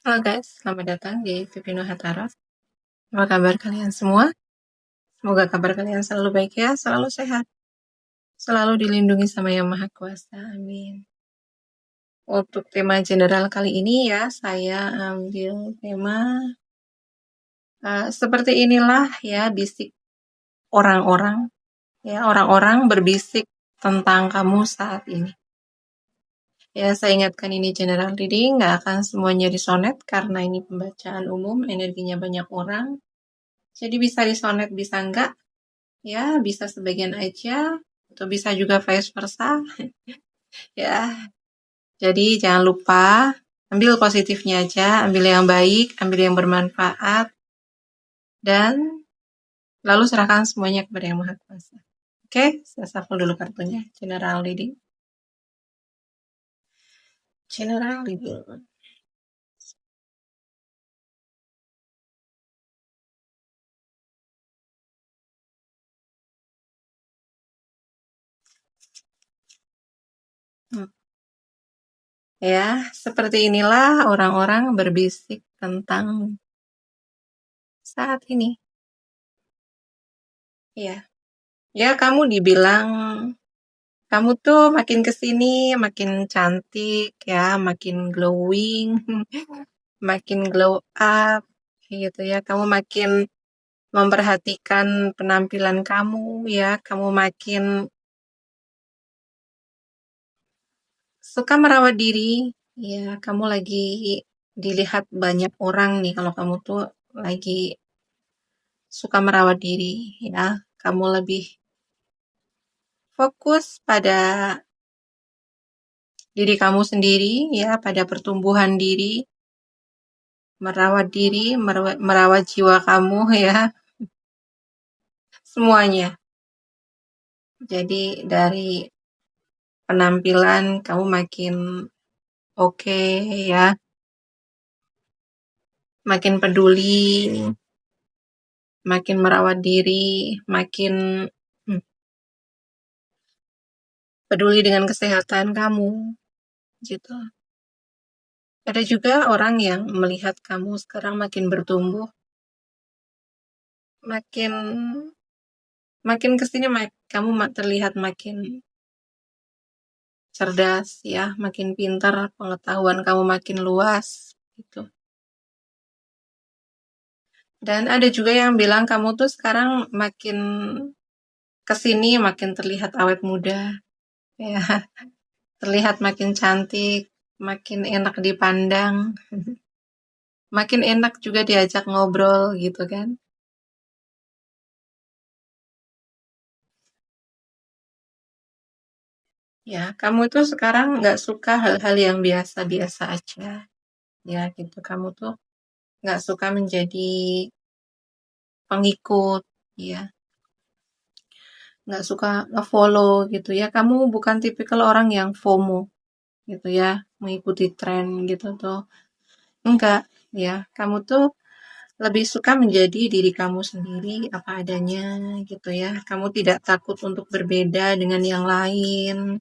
Halo guys, selamat datang di Pipino Hatara. Apa kabar kalian semua? Semoga kabar kalian selalu baik ya, selalu sehat, selalu dilindungi sama Yang Maha Kuasa. Amin. Untuk tema general kali ini ya, saya ambil tema seperti inilah ya bisik orang-orang. Ya, orang-orang berbisik tentang kamu saat ini. Ya, saya ingatkan ini general reading, nggak akan semuanya disonet karena ini pembacaan umum, energinya banyak orang. Jadi bisa disonet, bisa enggak. Ya, bisa sebagian aja, atau bisa juga vice versa. Ya, jadi jangan lupa ambil positifnya aja, ambil yang baik, ambil yang bermanfaat, dan lalu serahkan semuanya kepada Yang Maha Kuasa. Oke, saya shuffle dulu kartunya. General reading. General reading. Ya, seperti inilah orang-orang berbisik tentang saat ini. Ya, ya kamu dibilang kamu tuh makin kesini makin cantik ya, makin glowing, makin glow up gitu ya. Kamu makin memperhatikan penampilan kamu ya, kamu makin suka merawat diri ya. Kamu lagi dilihat banyak orang nih kalau kamu tuh lagi suka merawat diri ya. Kamu lebih fokus pada diri kamu sendiri ya, pada pertumbuhan diri, merawat diri, merawat jiwa kamu ya, semuanya. Jadi dari penampilan kamu makin oke ya, makin peduli, makin merawat diri, makin peduli dengan kesehatan kamu gitu. Ada juga orang yang melihat kamu sekarang makin bertumbuh, makin kesini kamu terlihat makin cerdas ya, makin pintar, pengetahuan kamu makin luas gitu. Dan ada juga yang bilang kamu tuh sekarang makin kesini makin terlihat awet muda ya, terlihat makin cantik, makin enak dipandang, makin enak juga diajak ngobrol gitu kan. Ya, kamu tuh sekarang nggak suka hal-hal yang biasa-biasa aja. Ya, gitu. Kamu tuh nggak suka menjadi pengikut, ya. Nggak suka nge-follow gitu ya. Kamu bukan tipikal orang yang FOMO gitu ya, mengikuti tren gitu tuh. Enggak, ya. Kamu tuh lebih suka menjadi diri kamu sendiri apa adanya gitu ya. Kamu tidak takut untuk berbeda dengan yang lain.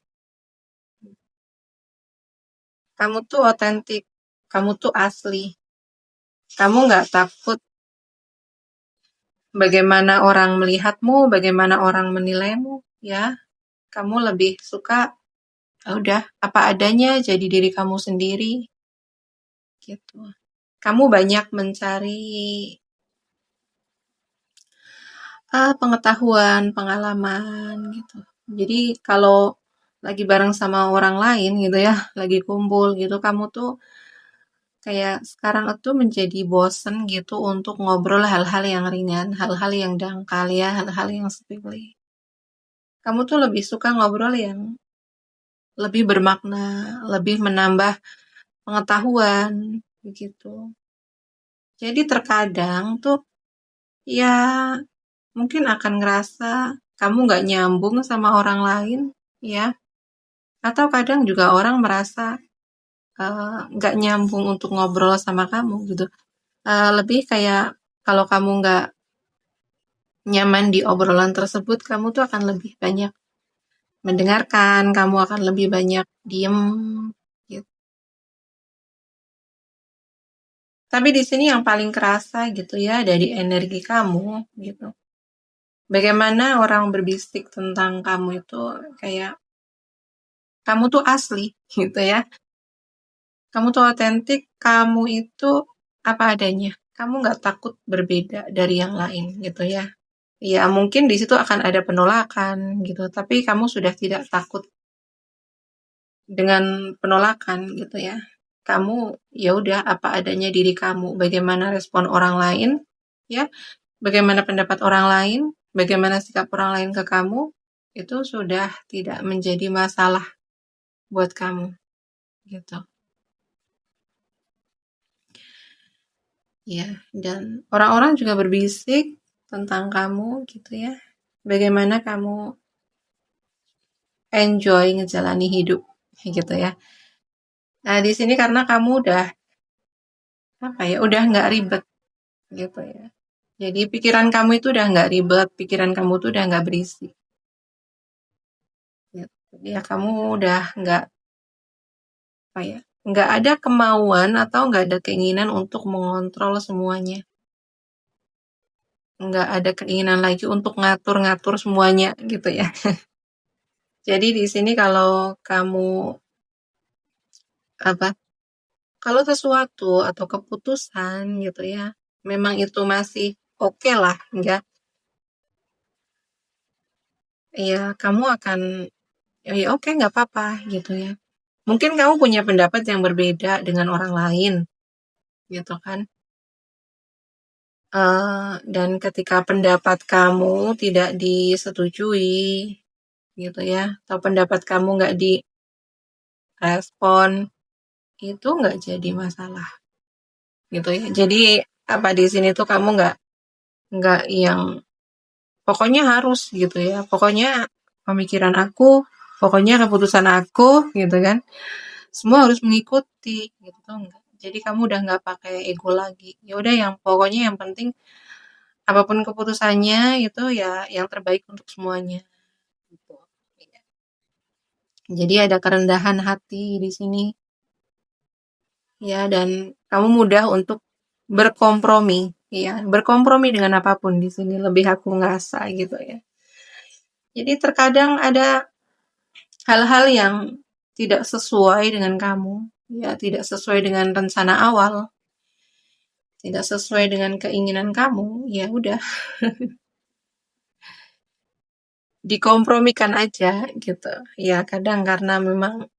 Kamu tuh otentik. Kamu tuh asli. Kamu nggak takut bagaimana orang melihatmu, bagaimana orang menilaimu, ya. Kamu lebih suka, udah, apa adanya, jadi diri kamu sendiri, gitu. Kamu banyak mencari pengetahuan, pengalaman, gitu. Jadi kalau lagi bareng sama orang lain gitu ya, lagi kumpul gitu, kamu tuh kayak sekarang itu menjadi bosen gitu untuk ngobrol hal-hal yang ringan, hal-hal yang dangkal ya, hal-hal yang sepele. Kamu tuh lebih suka ngobrol yang lebih bermakna, lebih menambah pengetahuan, begitu. Jadi terkadang tuh ya mungkin akan ngerasa kamu nggak nyambung sama orang lain, ya. Atau kadang juga orang merasa nggak nyambung untuk ngobrol sama kamu gitu. Lebih kayak kalau kamu nggak nyaman di obrolan tersebut, kamu tuh akan lebih banyak mendengarkan, kamu akan lebih banyak diem, gitu. Tapi di sini yang paling kerasa gitu ya dari energi kamu gitu. Bagaimana orang berbisik tentang kamu itu kayak kamu tuh asli gitu ya. Kamu tuh otentik, kamu itu apa adanya. Kamu nggak takut berbeda dari yang lain gitu ya. Ya mungkin di situ akan ada penolakan gitu, tapi kamu sudah tidak takut dengan penolakan gitu ya. Kamu ya udah apa adanya diri kamu. Bagaimana respon orang lain ya, bagaimana pendapat orang lain, bagaimana sikap orang lain ke kamu, itu sudah tidak menjadi masalah buat kamu gitu. Ya, dan orang-orang juga berbisik tentang kamu gitu ya. Bagaimana kamu enjoy ngejalani hidup gitu ya. Nah, di sini karena kamu udah apa ya, udah nggak ribet gitu ya. Jadi pikiran kamu itu udah nggak ribet, pikiran kamu tuh udah nggak berisik. Gitu. Jadi ya kamu udah nggak apa ya, nggak ada kemauan atau nggak ada keinginan untuk mengontrol semuanya. Nggak ada keinginan lagi untuk ngatur-ngatur semuanya gitu ya. Jadi di sini kalau kamu apa, kalau sesuatu atau keputusan gitu ya, memang itu masih oke lah, enggak, ya kamu akan ya oke nggak apa-apa gitu ya. Mungkin kamu punya pendapat yang berbeda dengan orang lain gitu kan. Dan ketika pendapat kamu tidak disetujui gitu ya, atau pendapat kamu nggak direspon, itu nggak jadi masalah gitu ya. Jadi apa di sini tuh kamu nggak yang pokoknya harus gitu ya. Pokoknya pemikiran aku, pokoknya keputusan aku gitu kan. Semua harus mengikuti gitu tuh enggak. Jadi kamu udah nggak pakai ego lagi. Ya udah yang pokoknya yang penting apapun keputusannya itu ya yang terbaik untuk semuanya gitu. Iya. Jadi ada kerendahan hati di sini ya dan kamu mudah untuk berkompromi ya, berkompromi dengan apapun di sini lebih aku ngerasa gitu ya. Jadi terkadang ada hal-hal yang tidak sesuai dengan kamu, ya tidak sesuai dengan rencana awal, tidak sesuai dengan keinginan kamu, ya udah dikompromikan aja gitu. Ya kadang karena memang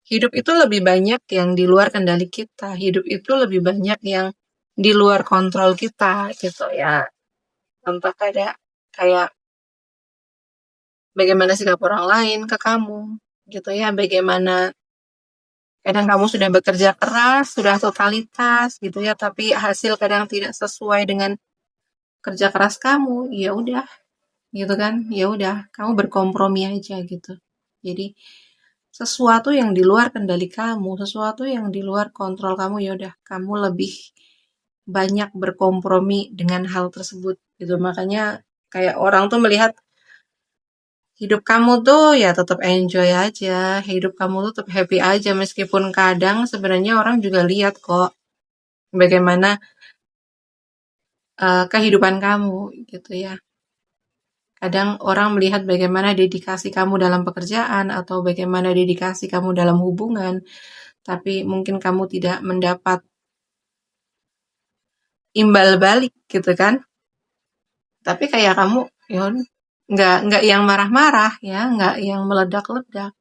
hidup itu lebih banyak yang di luar kendali kita, hidup itu lebih banyak yang di luar kontrol kita gitu ya. Contoh kayak bagaimana sikap orang lain ke kamu gitu ya, bagaimana kadang kamu sudah bekerja keras, sudah totalitas gitu ya, tapi hasil kadang tidak sesuai dengan kerja keras kamu. Ya udah, gitu kan? Ya udah, kamu berkompromi aja gitu. Jadi sesuatu yang di luar kendali kamu, sesuatu yang di luar kontrol kamu, ya udah, kamu lebih banyak berkompromi dengan hal tersebut gitu. Makanya kayak orang tuh melihat hidup kamu tuh ya tetap enjoy aja, hidup kamu tuh tetap happy aja meskipun kadang sebenarnya orang juga lihat kok bagaimana kehidupan kamu gitu ya. Kadang orang melihat bagaimana dedikasi kamu dalam pekerjaan atau bagaimana dedikasi kamu dalam hubungan, tapi mungkin kamu tidak mendapat imbal balik gitu kan. Tapi kayak kamu ya nggak yang marah-marah ya, nggak yang meledak-ledak.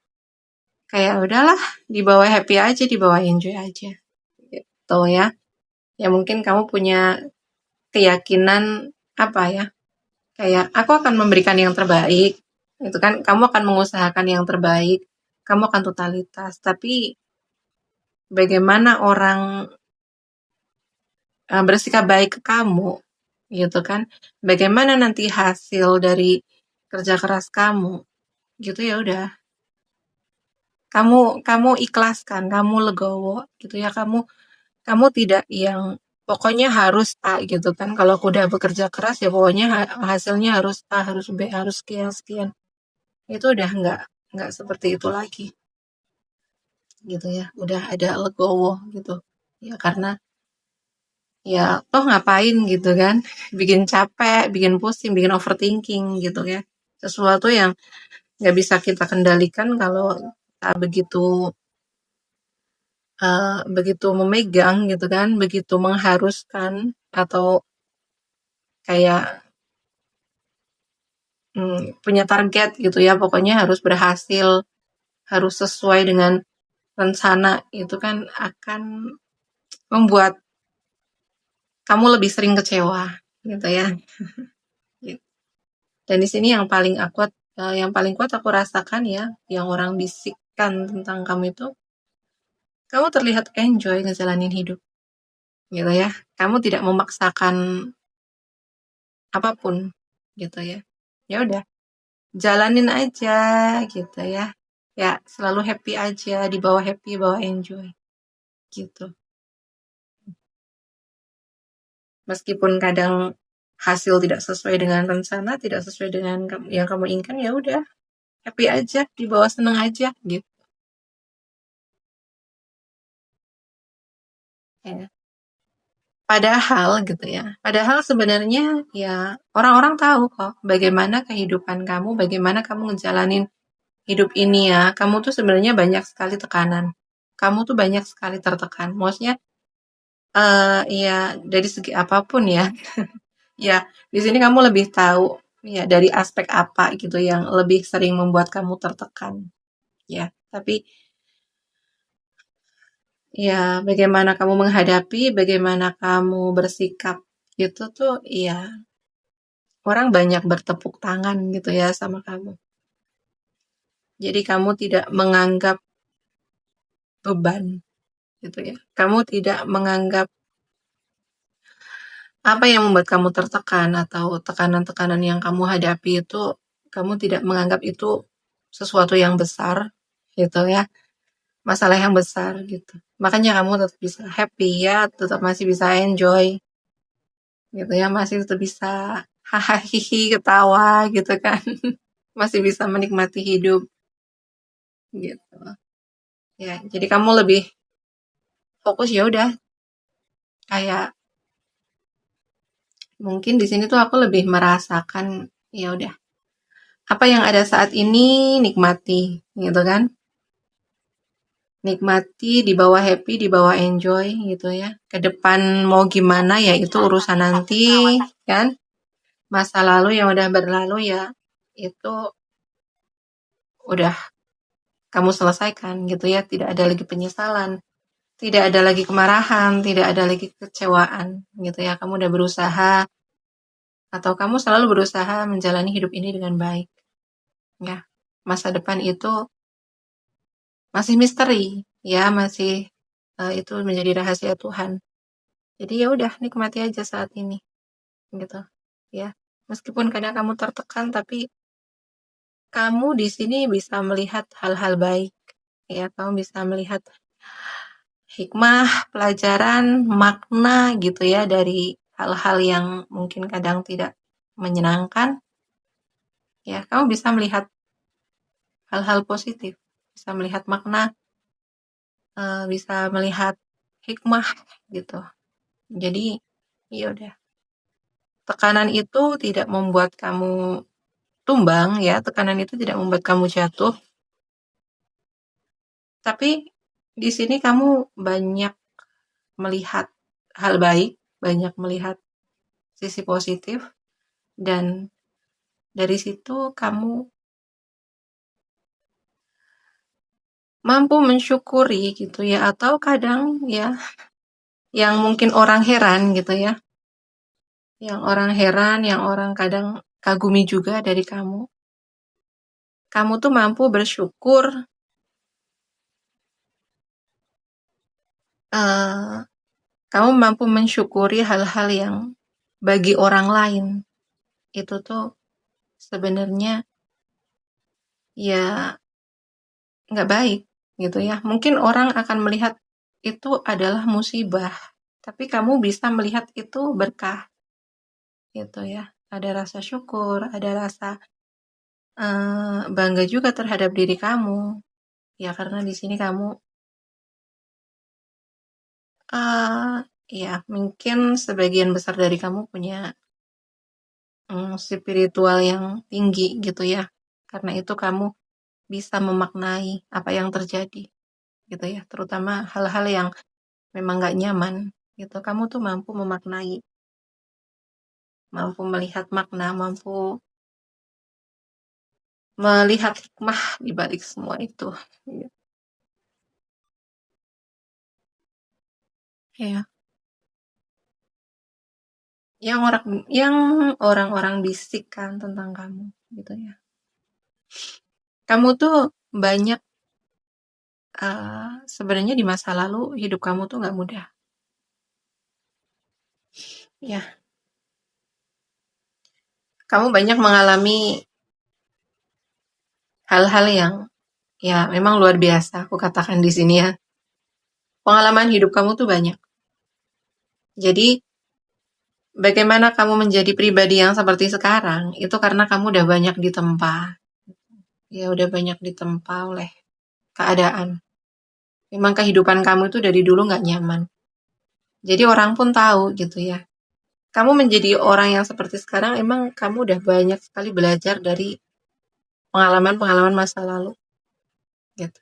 Kayak udahlah, dibawa happy aja, dibawa enjoy aja gitu ya. Ya mungkin kamu punya keyakinan apa ya? Kayak aku akan memberikan yang terbaik. Itu kan kamu akan mengusahakan yang terbaik. Kamu akan totalitas, tapi bagaimana orang bersikap baik ke kamu gitu kan? Bagaimana nanti hasil dari kerja keras kamu gitu ya udah. Kamu kamu ikhlaskan, kamu legowo gitu ya. Kamu tidak yang pokoknya harus A gitu kan. Kalau aku udah bekerja keras ya pokoknya hasilnya harus A, harus B, harus sekian sekian. Itu udah nggak seperti itu lagi gitu ya. Udah ada legowo gitu. Ya karena Ya toh ngapain gitu kan, bikin capek, bikin pusing, bikin overthinking gitu ya. Sesuatu yang nggak bisa kita kendalikan kalau kita begitu memegang gitu kan, begitu mengharuskan atau kayak punya target gitu ya, pokoknya harus berhasil, harus sesuai dengan rencana, itu kan akan membuat kamu lebih sering kecewa gitu ya. Dan di sini yang paling kuat aku rasakan ya, yang orang bisikkan tentang kamu itu, kamu terlihat enjoy ngejalanin hidup gitu ya. Kamu tidak memaksakan apapun gitu ya. Ya udah, jalanin aja gitu ya. Ya, selalu happy aja, di bawah happy, bawah enjoy gitu. Meskipun kadang hasil tidak sesuai dengan rencana, tidak sesuai dengan yang kamu inginkan, ya udah, happy aja, di bawah seneng aja gitu ya. Padahal gitu ya. Padahal sebenarnya ya orang-orang tahu kok bagaimana kehidupan kamu, bagaimana kamu ngejalanin hidup ini ya. Kamu tuh sebenarnya banyak sekali tekanan. Kamu tuh banyak sekali tertekan. Maksudnya ya dari segi apapun ya. Ya, di sini kamu lebih tahu ya dari aspek apa gitu yang lebih sering membuat kamu tertekan ya. Tapi ya bagaimana kamu menghadapi, bagaimana kamu bersikap gitu tuh ya orang banyak bertepuk tangan gitu ya sama kamu. Jadi kamu tidak menganggap beban gitu ya. Kamu tidak menganggap apa yang membuat kamu tertekan atau tekanan-tekanan yang kamu hadapi itu kamu tidak menganggap itu sesuatu yang besar gitu ya. Masalah yang besar gitu. Makanya kamu tetap bisa happy ya, tetap masih bisa enjoy gitu ya, masih tetap bisa hahaha ketawa gitu kan. Masih bisa menikmati hidup gitu. Ya, jadi kamu lebih fokus ya udah kayak mungkin di sini tuh aku lebih merasakan ya udah apa yang ada saat ini nikmati gitu kan. Nikmati di bawah happy, di bawah enjoy gitu ya. Ke depan mau gimana ya itu urusan nanti kan. Masa lalu yang udah berlalu ya itu udah kamu selesaikan gitu ya. Tidak ada lagi penyesalan, tidak ada lagi kemarahan, tidak ada lagi kekecewaan gitu ya. Kamu udah berusaha atau kamu selalu berusaha menjalani hidup ini dengan baik ya. Masa depan itu masih misteri ya, masih itu menjadi rahasia Tuhan. Jadi ya udah nikmati aja saat ini gitu ya. Meskipun kadang kamu tertekan tapi kamu di sini bisa melihat hal-hal baik ya, kamu bisa melihat hikmah, pelajaran, makna gitu ya dari hal-hal yang mungkin kadang tidak menyenangkan ya, kamu bisa melihat hal-hal positif, bisa melihat makna, bisa melihat hikmah gitu. Jadi ya udah, tekanan itu tidak membuat kamu tumbang ya, tekanan itu tidak membuat kamu jatuh, tapi di sini kamu banyak melihat hal baik, banyak melihat sisi positif, dan dari situ kamu mampu mensyukuri gitu ya, atau kadang ya yang mungkin orang heran gitu ya, yang orang heran, yang orang kadang kagumi juga dari kamu. Kamu tuh mampu bersyukur, eh, kamu mampu mensyukuri hal-hal yang bagi orang lain itu tuh sebenarnya ya nggak baik gitu ya. Mungkin orang akan melihat itu adalah musibah, tapi kamu bisa melihat itu berkah gitu ya. Ada rasa syukur, ada rasa bangga juga terhadap diri kamu. Ya karena di sini kamu ya mungkin sebagian besar dari kamu punya spiritual yang tinggi gitu ya. Karena itu kamu bisa memaknai apa yang terjadi gitu ya. Terutama hal-hal yang memang gak nyaman gitu. Kamu tuh mampu memaknai, mampu melihat makna, mampu melihat hikmah di balik semua itu. Ya, yang orang-orang bisikkan tentang kamu gitu ya. Kamu tuh banyak sebenarnya di masa lalu hidup kamu tuh nggak mudah. Ya, kamu banyak mengalami hal-hal yang ya memang luar biasa. Aku katakan di sini ya. Pengalaman hidup kamu tuh banyak. Jadi bagaimana kamu menjadi pribadi yang seperti sekarang itu karena kamu udah banyak ditempa. Ya udah banyak ditempa oleh keadaan. Memang kehidupan kamu itu dari dulu nggak nyaman. Jadi orang pun tahu gitu ya. Kamu menjadi orang yang seperti sekarang, emang kamu udah banyak sekali belajar dari pengalaman-pengalaman masa lalu, gitu.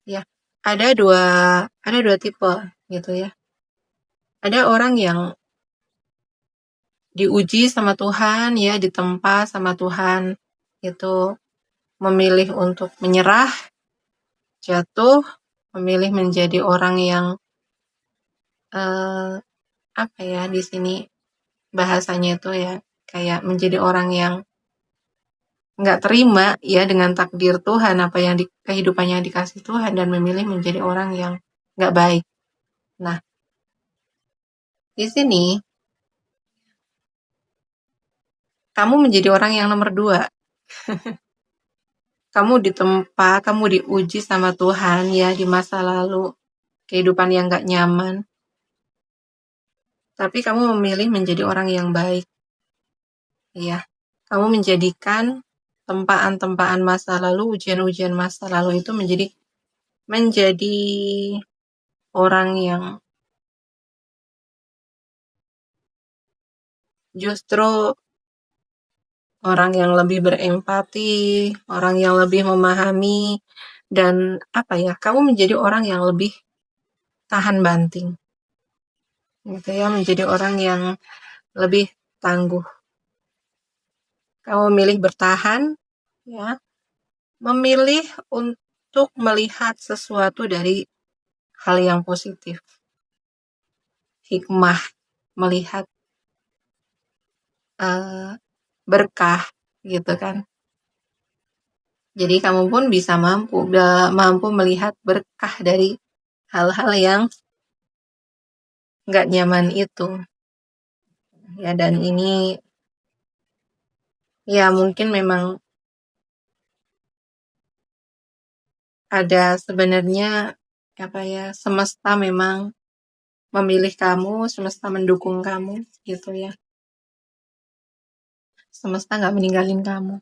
Ya, ada dua, ada dua tipe, gitu ya. Ada orang yang diuji sama Tuhan, ya, ditempa sama Tuhan, itu memilih untuk menyerah, jatuh, memilih menjadi orang yang eh, apa ya di sini bahasanya itu ya kayak menjadi orang yang nggak terima ya dengan takdir Tuhan apa yang di kehidupannya dikasih Tuhan dan memilih menjadi orang yang nggak baik. Nah, di sini kamu menjadi orang yang nomor dua. Kamu ditempa, kamu diuji sama Tuhan ya di masa lalu, kehidupan yang nggak nyaman. Tapi kamu memilih menjadi orang yang baik, ya. Kamu menjadikan tempaan-tempaan masa lalu, ujian-ujian masa lalu itu menjadi orang yang justru orang yang lebih berempati, orang yang lebih memahami, dan apa ya, kamu menjadi orang yang lebih tahan banting. Gitu ya, menjadi orang yang lebih tangguh. Kamu memilih bertahan, ya, memilih untuk melihat sesuatu dari hal yang positif. Hikmah, melihat berkah, gitu kan. Jadi kamu pun bisa mampu melihat berkah dari hal-hal yang nggak nyaman itu. Ya, dan ini ya mungkin memang ada sebenarnya apa ya, semesta memang memilih kamu, semesta mendukung kamu gitu ya. Semesta nggak meninggalin kamu.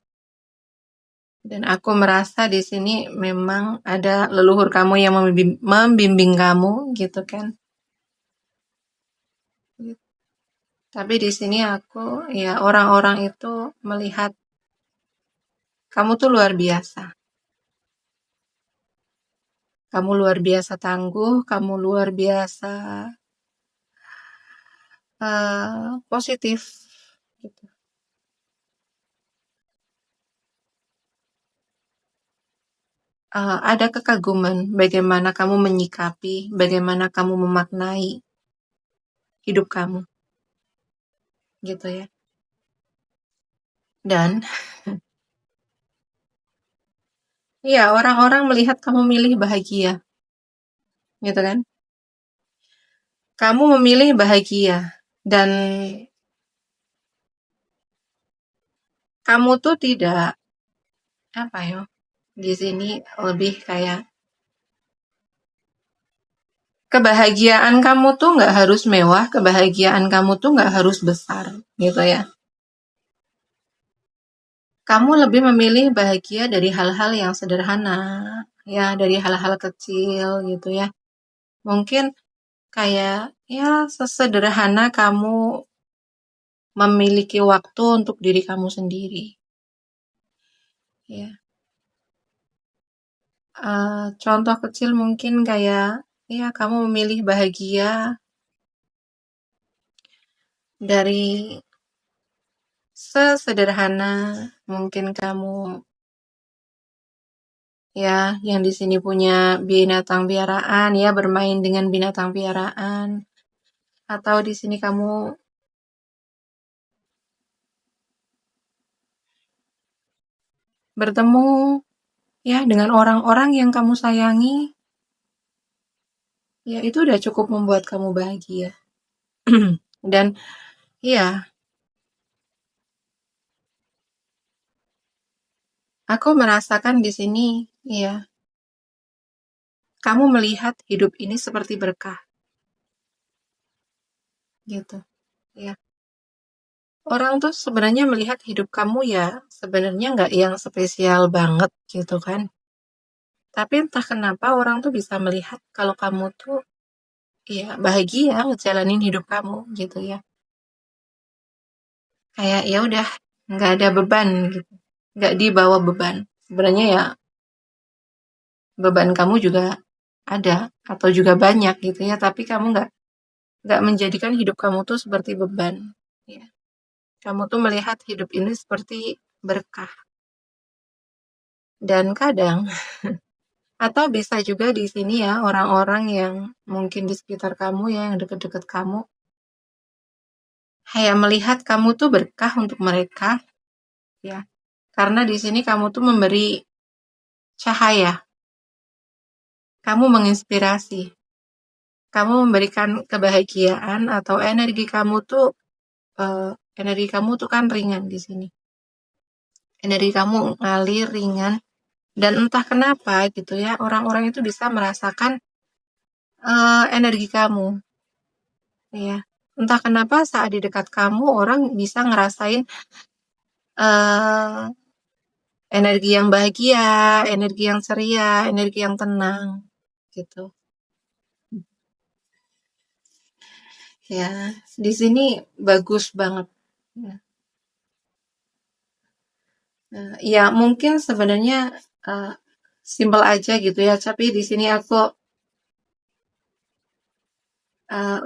Dan aku merasa di sini memang ada leluhur kamu yang membimbing kamu gitu kan. Tapi di sini aku ya orang-orang itu melihat kamu tuh luar biasa. Kamu luar biasa tangguh, kamu luar biasa positif gitu. Ada kekaguman bagaimana kamu menyikapi, bagaimana kamu memaknai hidup kamu, gitu ya. Dan ya orang-orang melihat kamu milih bahagia, gitu kan. Kamu memilih bahagia dan kamu tuh tidak apa ya, di sini lebih kayak kebahagiaan kamu tuh nggak harus mewah, kebahagiaan kamu tuh nggak harus besar, gitu ya. Kamu lebih memilih bahagia dari hal-hal yang sederhana, ya, dari hal-hal kecil gitu ya. Mungkin kayak Ya, sesederhana kamu memiliki waktu untuk diri kamu sendiri. Ya, contoh kecil mungkin kayak ya kamu memilih bahagia dari sesederhana mungkin kamu ya yang di sini punya binatang piaraan ya bermain dengan binatang piaraan atau di sini kamu bertemu ya dengan orang-orang yang kamu sayangi ya itu udah cukup membuat kamu bahagia. Dan ya aku merasakan di sini ya kamu melihat hidup ini seperti berkah gitu ya. Orang tuh sebenarnya melihat hidup kamu ya sebenarnya nggak yang spesial banget gitu kan. Tapi entah kenapa orang tuh bisa melihat kalau kamu tuh ya bahagia ngejalanin hidup kamu gitu ya. Kayak ya udah nggak ada beban gitu. Nggak dibawa beban. Sebenarnya ya beban kamu juga ada atau juga banyak gitu ya. Tapi kamu nggak menjadikan hidup kamu tuh seperti beban. Ya. Kamu tuh melihat hidup ini seperti berkah. Dan kadang atau bisa juga di sini ya orang-orang yang mungkin di sekitar kamu ya yang deket-deket kamu kayak melihat kamu tuh berkah untuk mereka ya. Karena di sini kamu tuh memberi cahaya, kamu menginspirasi, kamu memberikan kebahagiaan atau eh, energi kamu tuh kan ringan di sini. Energi kamu ngalir ringan dan entah kenapa gitu ya orang-orang itu bisa merasakan energi kamu ya. Entah kenapa saat di dekat kamu orang bisa ngerasain eh, energi yang bahagia, energi yang ceria, energi yang tenang gitu. Ya, di sini bagus banget. Ya, ya mungkin sebenarnya eh, simpel aja gitu ya, tapi di sini aku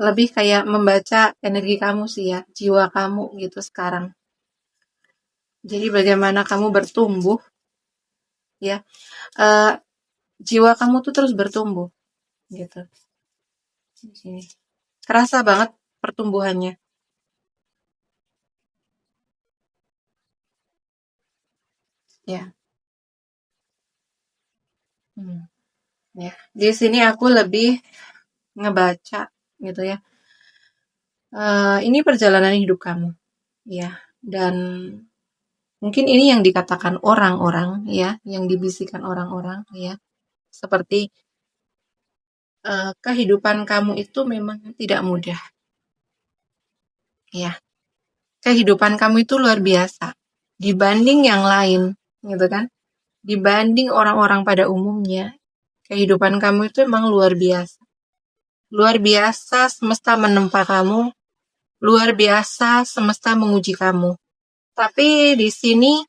lebih kayak membaca energi kamu sih ya, jiwa kamu gitu sekarang. Jadi bagaimana kamu bertumbuh ya, eh, jiwa kamu tuh terus bertumbuh gitu. Di sini kerasa banget pertumbuhannya. Ya, hmm, ya. Di sini aku lebih ngebaca gitu ya. Ini perjalanan hidup kamu, ya. Dan mungkin ini yang dikatakan orang-orang, ya, yang dibisikkan orang-orang, ya. Seperti kehidupan kamu itu memang tidak mudah, ya. Kehidupan kamu itu luar biasa dibanding yang lain, gitu kan? Dibanding orang-orang pada umumnya, kehidupan kamu itu memang luar biasa. Luar biasa semesta menempa kamu, luar biasa semesta menguji kamu. Tapi di sini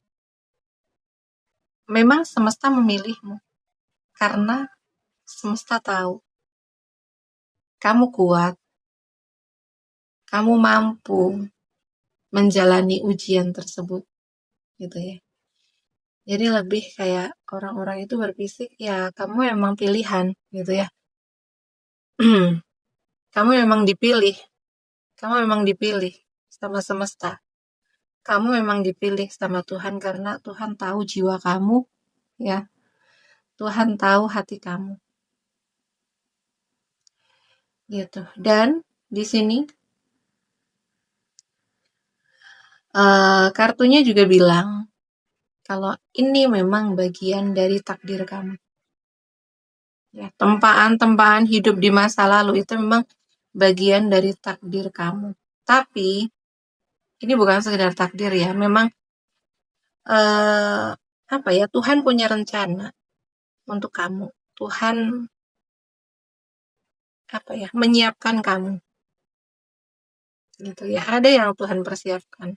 memang semesta memilihmu karena semesta tahu kamu kuat, kamu mampu menjalani ujian tersebut, gitu ya. Jadi lebih kayak orang-orang itu berbisik, ya kamu emang pilihan, gitu ya. Kamu memang dipilih, kamu memang dipilih sama semesta. Kamu memang dipilih sama Tuhan karena Tuhan tahu jiwa kamu, ya. Tuhan tahu hati kamu, gitu. Dan di sini kartunya juga bilang kalau ini memang bagian dari takdir kamu. Ya, tempaan-tempaan hidup di masa lalu itu memang bagian dari takdir kamu. Tapi ini bukan sekedar takdir ya, memang eh, apa ya Tuhan punya rencana untuk kamu. Tuhan apa ya menyiapkan kamu. gitu ya. Ada yang Tuhan persiapkan.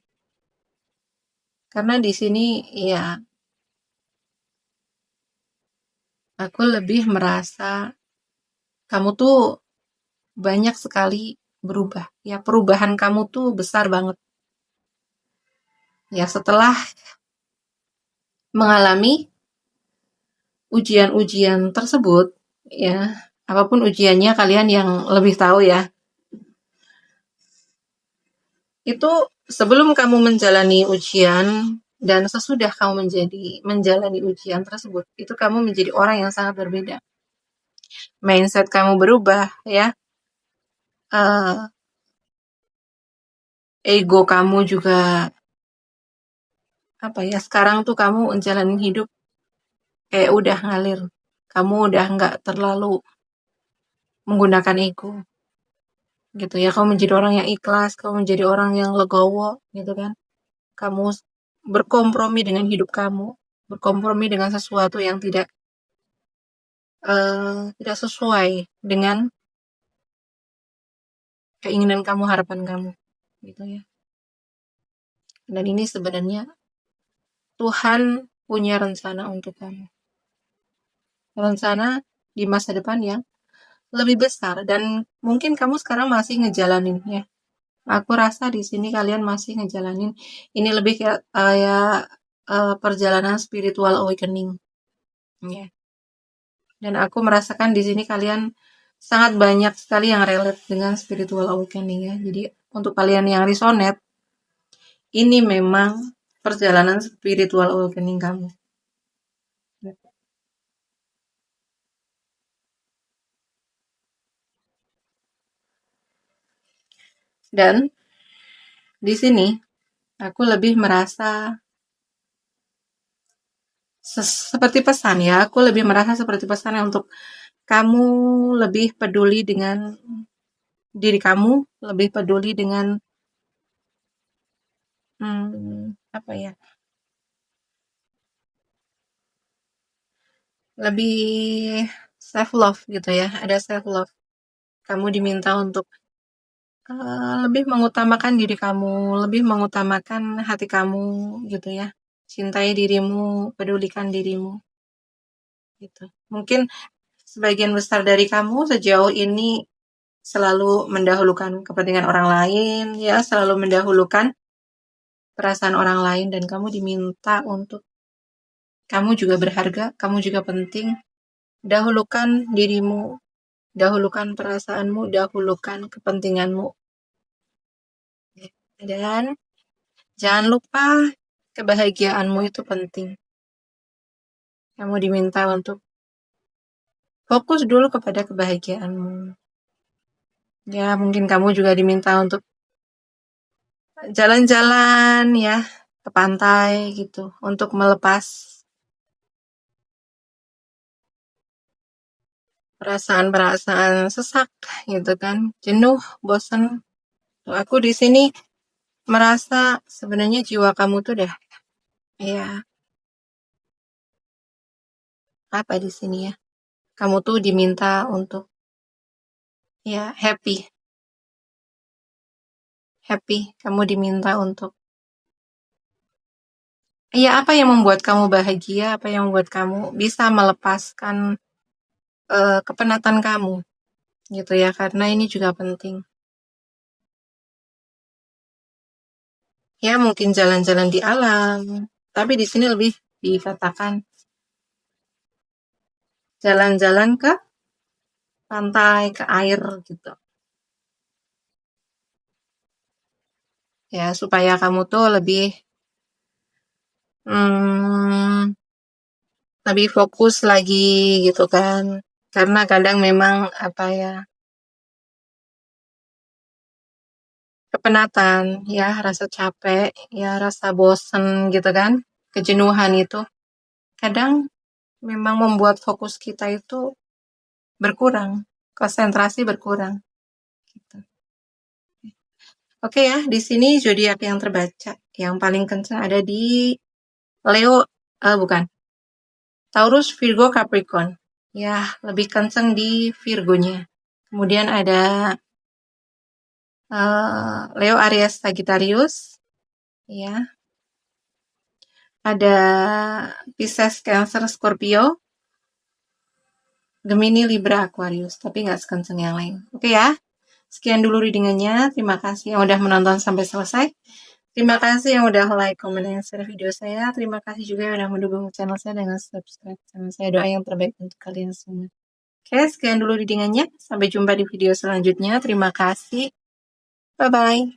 Karena di sini ya aku lebih merasa kamu tuh banyak sekali berubah. Ya perubahan kamu tuh besar banget. Ya setelah mengalami ujian-ujian tersebut, ya apapun ujiannya kalian yang lebih tahu ya. Itu sebelum kamu menjalani ujian dan sesudah kamu menjalani ujian tersebut, itu kamu menjadi orang yang sangat berbeda. Mindset kamu berubah ya. Uh, Ego kamu juga apa ya? Sekarang tuh kamu menjalani hidup kayak udah ngalir. Kamu udah nggak terlalu menggunakan ego gitu ya. Kamu menjadi orang yang ikhlas, kamu menjadi orang yang legowo gitu kan. Kamu berkompromi dengan hidup kamu, berkompromi dengan sesuatu yang tidak sesuai dengan keinginan kamu, harapan kamu, gitu ya. Dan ini sebenarnya Tuhan punya rencana untuk kamu, rencana di masa depan yang lebih besar dan mungkin kamu sekarang masih ngejalanin ya. Aku rasa di sini kalian masih ngejalanin. Ini lebih kayak perjalanan spiritual awakening, ya. Dan aku merasakan di sini kalian sangat banyak sekali yang relate dengan spiritual awakening ya. Jadi untuk kalian yang resonate, ini memang perjalanan spiritual awakening kamu. Dan di sini aku lebih merasa seperti pesan ya. Aku lebih merasa seperti pesan untuk kamu lebih peduli dengan diri kamu, lebih peduli dengan apa ya? Lebih self love gitu ya. Ada self love. Kamu diminta untuk lebih mengutamakan diri kamu, lebih mengutamakan hati kamu gitu ya. Cintai dirimu, pedulikan dirimu gitu. Mungkin sebagian besar dari kamu sejauh ini selalu mendahulukan kepentingan orang lain, ya, selalu mendahulukan perasaan orang lain dan kamu diminta untuk kamu juga berharga, kamu juga penting. Dahulukan dirimu, dahulukan perasaanmu, dahulukan kepentinganmu. Dan jangan lupa kebahagiaanmu itu penting. Kamu diminta untuk fokus dulu kepada kebahagiaanmu. Ya, mungkin kamu juga diminta untuk jalan-jalan ya ke pantai gitu untuk melepas perasaan-perasaan sesak gitu kan, jenuh, bosan. Aku di sini merasa sebenarnya jiwa kamu tuh udah ya apa di sini ya. Kamu tuh diminta untuk ya happy, happy. Kamu diminta untuk ya apa yang membuat kamu bahagia, apa yang membuat kamu bisa melepaskan kepenatan kamu gitu ya. Karena ini juga penting. Ya mungkin jalan-jalan di alam, tapi di sini lebih dikatakan jalan-jalan ke pantai, ke air gitu. Ya supaya kamu tuh hmm, lebih fokus lagi gitu kan. Karena kadang memang apa ya kepenatan, ya rasa capek, ya rasa bosen gitu kan, kejenuhan itu kadang memang membuat fokus kita itu berkurang, konsentrasi berkurang. Gitu. Oke ya, di sini zodiak yang terbaca, yang paling kencang ada di Leo, bukan, Taurus, Virgo, Capricorn. Ya, lebih kencang di Virgonya. Kemudian ada Leo, Aries, Sagittarius, ya. Ada Pisces, Cancer, Scorpio, Gemini, Libra, Aquarius, tapi nggak sekenceng yang lain. Oke ya, sekian dulu readingannya. Terima kasih yang udah menonton sampai selesai. Terima kasih yang udah like, komen, dan share video saya. Terima kasih juga yang udah mendukung channel saya dengan subscribe channel saya. Doa yang terbaik untuk kalian semua. Oke, sekian dulu readingannya. Sampai jumpa di video selanjutnya. Terima kasih. Bye-bye.